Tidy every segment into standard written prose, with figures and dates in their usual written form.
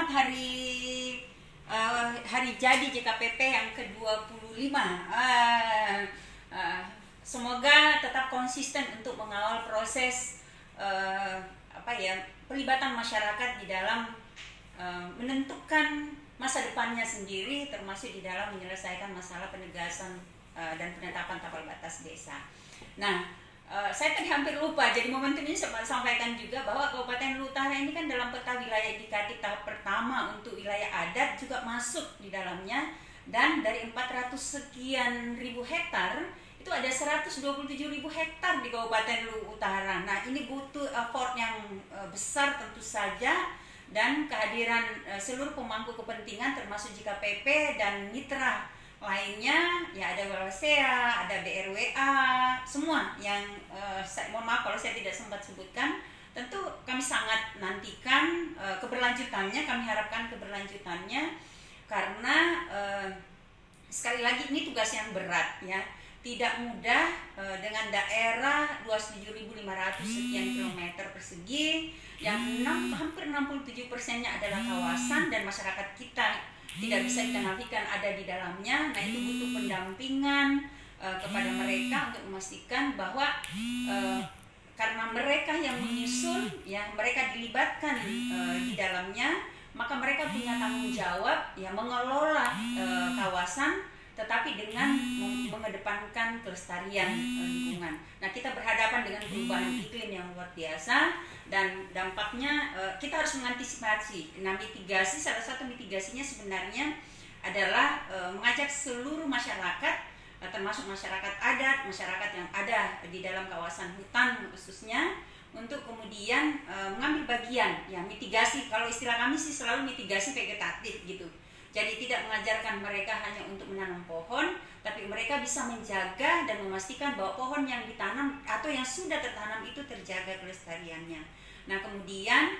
hari jadi JKPP yang ke-25. Semoga tetap konsisten untuk mengawal proses pelibatan masyarakat di dalam menentukan masa depannya sendiri, termasuk di dalam menyelesaikan masalah penegasan dan penetapan tapal batas desa. Nah, saya tadi hampir lupa, jadi momentum ini saya sampaikan juga bahwa Kabupaten Luwu Utara ini kan dalam peta wilayah indikatif tahap pertama untuk wilayah adat juga masuk di dalamnya, dan dari 400 sekian ribu hektar itu ada 127 ribu hektar di Kabupaten Luwu Utara. Nah, ini butuh effort yang besar tentu saja, dan kehadiran seluruh pemangku kepentingan termasuk JKPP dan mitra lainnya, ya ada Walsea, ada BRWA, semua yang mohon maaf kalau saya tidak sempat sebutkan. Tentu kami sangat nantikan keberlanjutannya, kami harapkan keberlanjutannya, karena sekali lagi ini tugas yang berat ya, tidak mudah dengan daerah luas 7.500 sekian kilometer persegi yang hampir 67%-nya adalah kawasan dan masyarakat kita tidak bisa dikenafikan ada di dalamnya. Nah, itu butuh pendampingan kepada mereka untuk memastikan bahwa karena mereka yang menyusun, ya mereka dilibatkan di dalamnya, maka mereka punya tanggung jawab ya mengelola kawasan, tetapi dengan mengedepankan kelestarian lingkungan. Nah, kita berhadapan dengan perubahan iklim yang luar biasa, dan dampaknya kita harus mengantisipasi. Nah, mitigasi, salah satu mitigasinya sebenarnya adalah mengajak seluruh masyarakat, termasuk masyarakat adat, masyarakat yang ada di dalam kawasan hutan khususnya, untuk kemudian mengambil bagian ya mitigasi. Kalau istilah kami sih selalu mitigasi vegetatif gitu. Jadi tidak mengajarkan mereka hanya untuk menanam pohon, tapi mereka bisa menjaga dan memastikan bahwa pohon yang ditanam atau yang sudah tertanam itu terjaga kelestariannya. Nah, kemudian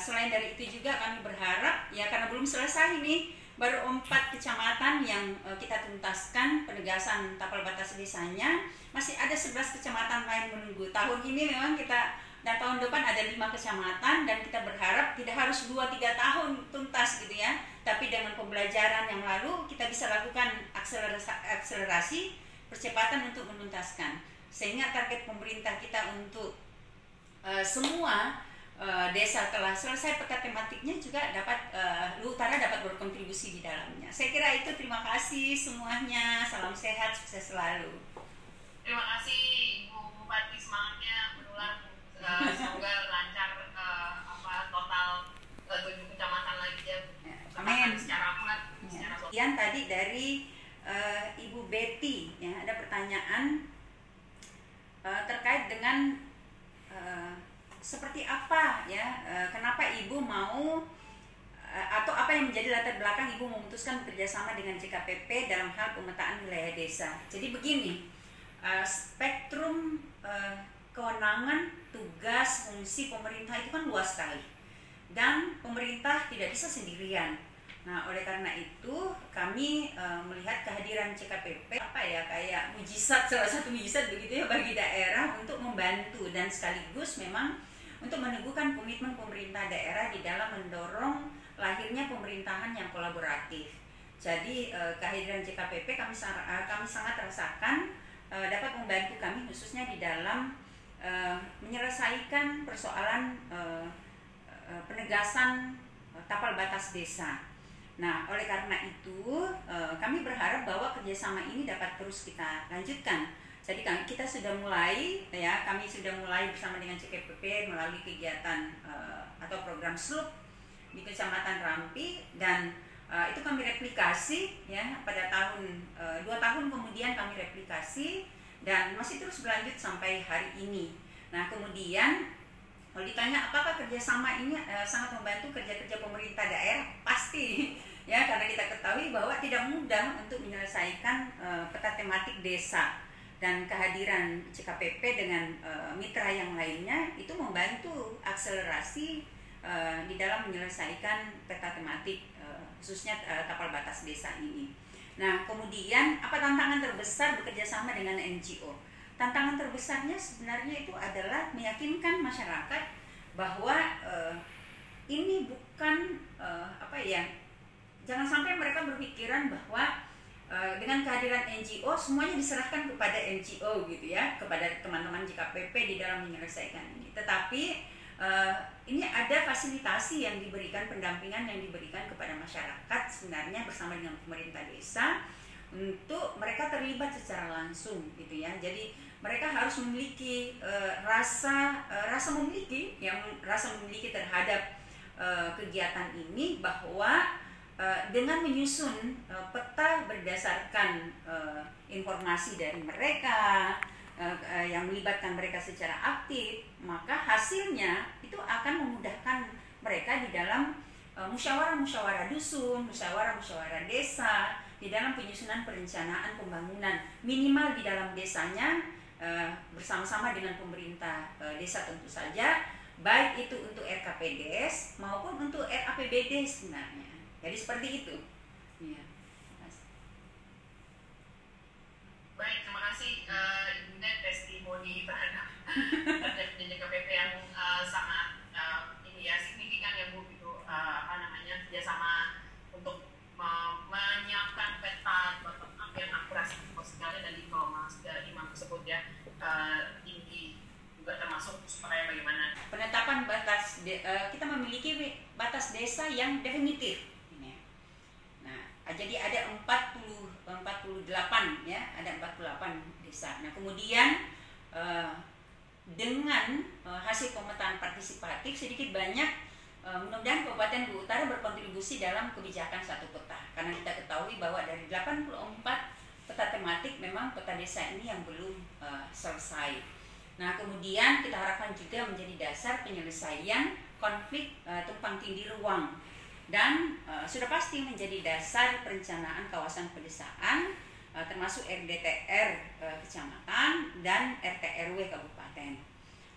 selain dari itu juga kami berharap ya, karena belum selesai ini, baru 4 kecamatan yang kita tuntaskan penegasan tapal batas desanya, masih ada 11 kecamatan lain menunggu. Tahun ini memang kita, dan tahun depan ada 5 kecamatan, dan kita berharap tidak harus 2-3 tahun tuntas gitu ya, tapi dengan pembelajaran yang lalu kita bisa lakukan akselerasi percepatan untuk menuntaskan, sehingga target pemerintah kita untuk semua desa telah selesai peta tematiknya juga dapat Luwu Utara dapat berkontribusi di dalamnya. Saya kira itu. Terima kasih semuanya, salam sehat, sukses selalu. Terima kasih Ibu Bupati, semangatnya menular. Semoga lancar total 7 kecamatan lagi ya. Amin. Secara akurat. Kemudian tadi dari Ibu Betty ya, ada pertanyaan terkait dengan seperti apa ya, kenapa Ibu mau atau apa yang menjadi latar belakang Ibu memutuskan bekerjasama dengan JKPP dalam hal pemetaan wilayah desa. Jadi begini, spektrum kewenangan, tugas, fungsi pemerintah itu kan luas sekali, dan pemerintah tidak bisa sendirian. Nah, oleh karena itu kami melihat kehadiran JKPP kayak mujizat, salah satu mujizat begitu ya bagi daerah untuk membantu, dan sekaligus memang untuk meneguhkan komitmen pemerintah daerah di dalam mendorong lahirnya pemerintahan yang kolaboratif. Jadi kehadiran JKPP kami sangat rasakan dapat membantu kami khususnya di dalam menyelesaikan persoalan penegasan tapal batas desa. Nah, oleh karena itu kami berharap bahwa kerjasama ini dapat terus kita lanjutkan. Jadi kita sudah mulai ya, kami sudah mulai bersama dengan JKPP melalui kegiatan atau program SLUP di Kecamatan Rampi, dan itu kami replikasi ya pada tahun 2 tahun kemudian kami replikasi, dan masih terus berlanjut sampai hari ini. Nah, kemudian kalau ditanya apakah kerjasama ini sangat membantu kerja-kerja pemerintah daerah, pasti ya, karena kita ketahui bahwa tidak mudah untuk menyelesaikan peta tematik desa, dan kehadiran JKPP dengan mitra yang lainnya itu membantu akselerasi di dalam menyelesaikan peta tematik khususnya tapal batas desa ini. Nah, kemudian apa tantangan terbesar bekerjasama dengan NGO? Tantangan terbesarnya sebenarnya itu adalah meyakinkan masyarakat bahwa ini bukan ya, jangan sampai mereka berpikiran bahwa dengan kehadiran NGO semuanya diserahkan kepada NGO gitu ya, kepada teman-teman JKPP di dalam menyelesaikan ini. Tetapi ini ada fasilitasi yang diberikan, pendampingan yang diberikan kepada masyarakat sebenarnya bersama dengan pemerintah desa untuk mereka terlibat secara langsung gitu ya. Jadi mereka harus memiliki rasa memiliki terhadap kegiatan ini, bahwa dengan menyusun peta berdasarkan informasi dari mereka yang melibatkan mereka secara aktif, maka hasilnya itu akan memudahkan mereka di dalam musyawarah-musyawarah dusun, musyawarah-musyawarah desa, di dalam penyusunan perencanaan pembangunan minimal di dalam desanya bersama-sama dengan pemerintah desa tentu saja, baik itu untuk RKPDes maupun untuk RAPBD sebenarnya. Jadi seperti itu. Ya. Baik, terima kasih Ibu Nen, testimoni terhadap JKPP yang sangat signifikan ya Bu, itu kerjasama untuk menyiapkan peta bottom up yang akurat sekali tadi kalau Mas Imam tersebut ya, ini juga termasuk supaya bagaimana penetapan batas kita memiliki batas desa yang definitif. Jadi ada 48 ya, ada 48 desa. Nah, kemudian dengan hasil pemetaan partisipatif sedikit banyak mudah-mudahan Kabupaten Luwu Utara berkontribusi dalam kebijakan satu peta. Karena kita ketahui bahwa dari 84 peta tematik memang peta desa ini yang belum selesai. Nah, kemudian kita harapkan juga menjadi dasar penyelesaian konflik tumpang tindih ruang, dan sudah pasti menjadi dasar perencanaan kawasan pedesaan termasuk RDTR kecamatan dan RT/RW kabupaten.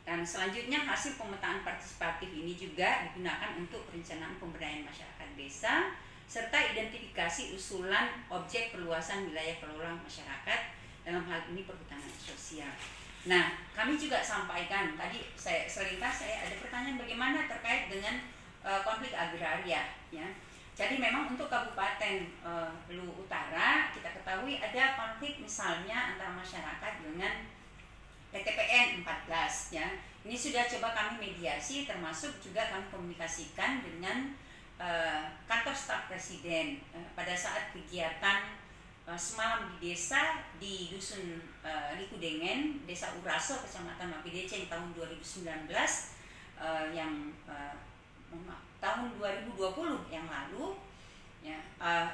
Dan selanjutnya hasil pemetaan partisipatif ini juga digunakan untuk perencanaan pemberdayaan masyarakat desa serta identifikasi usulan objek perluasan wilayah kelola masyarakat, dalam hal ini perhutanan sosial. Nah, kami juga sampaikan tadi selintas saya ada pertanyaan bagaimana terkait dengan konflik agraria ya. Jadi memang untuk Kabupaten Luwu Utara kita ketahui ada konflik misalnya antara masyarakat dengan PTPN 14 ya. Ini sudah coba kami mediasi, termasuk juga kami komunikasikan dengan kantor staf presiden pada saat kegiatan semalam di desa di dusun Likudengen, desa Uraso, kecamatan Mapidece tahun 2019 yang tahun 2020 yang lalu ya,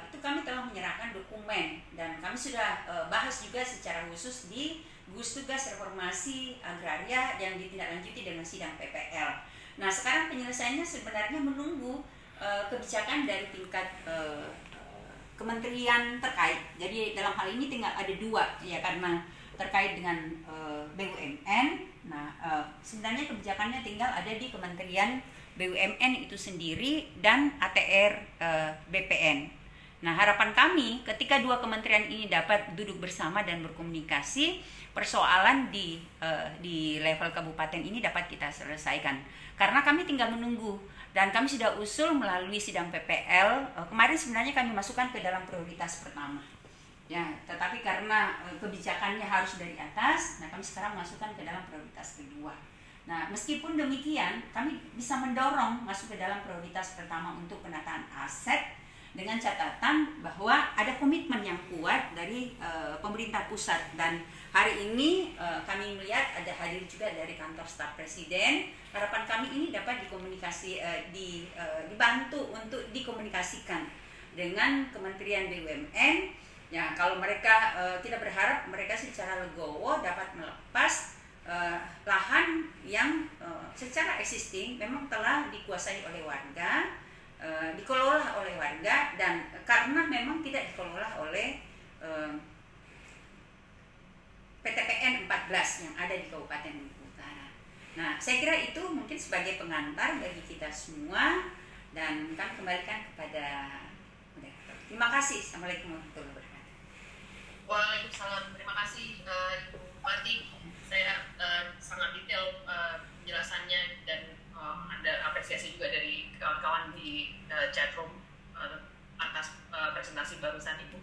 itu kami telah menyerahkan dokumen dan kami sudah bahas juga secara khusus di gugus tugas reformasi agraria yang ditindaklanjuti dengan sidang PPL. Nah, sekarang penyelesaiannya sebenarnya menunggu kebijakan dari tingkat kementerian terkait. Jadi dalam hal ini tinggal ada dua ya, karena terkait dengan BUMN. Nah, sebenarnya kebijakannya tinggal ada di Kementerian BUMN itu sendiri dan ATR BPN. Nah, harapan kami ketika dua kementerian ini dapat duduk bersama dan berkomunikasi, persoalan di level kabupaten ini dapat kita selesaikan. Karena kami tinggal menunggu dan kami sudah usul melalui sidang PPL. Kemarin sebenarnya kami masukkan ke dalam prioritas pertama. Ya, tetapi karena kebijakannya harus dari atas, nah kami sekarang masukkan ke dalam prioritas kedua. Nah, meskipun demikian, kami bisa mendorong masuk ke dalam prioritas pertama untuk penataan aset dengan catatan bahwa ada komitmen yang kuat dari pemerintah pusat. Dan hari ini kami melihat ada hadir juga dari kantor staf presiden. Harapan kami ini dapat dibantu untuk dikomunikasikan dengan Kementerian BUMN. Ya, kalau mereka kita berharap mereka secara legowo dapat melepas lahan yang secara existing memang telah dikuasai oleh warga, dikelola oleh warga, dan karena memang tidak dikelola oleh PTPN 14 yang ada di Kabupaten Luwu Utara. Nah, saya kira itu mungkin sebagai pengantar bagi kita semua, dan kami kembalikan kepada moderator. Terima kasih. Assalamualaikum warahmatullahi wabarakatuh. Waalaikumsalam. Terima kasih Ibu Bupati. Saya sangat detail penjelasannya dan ada apresiasi juga dari kawan-kawan di chatroom presentasi barusan Ibu.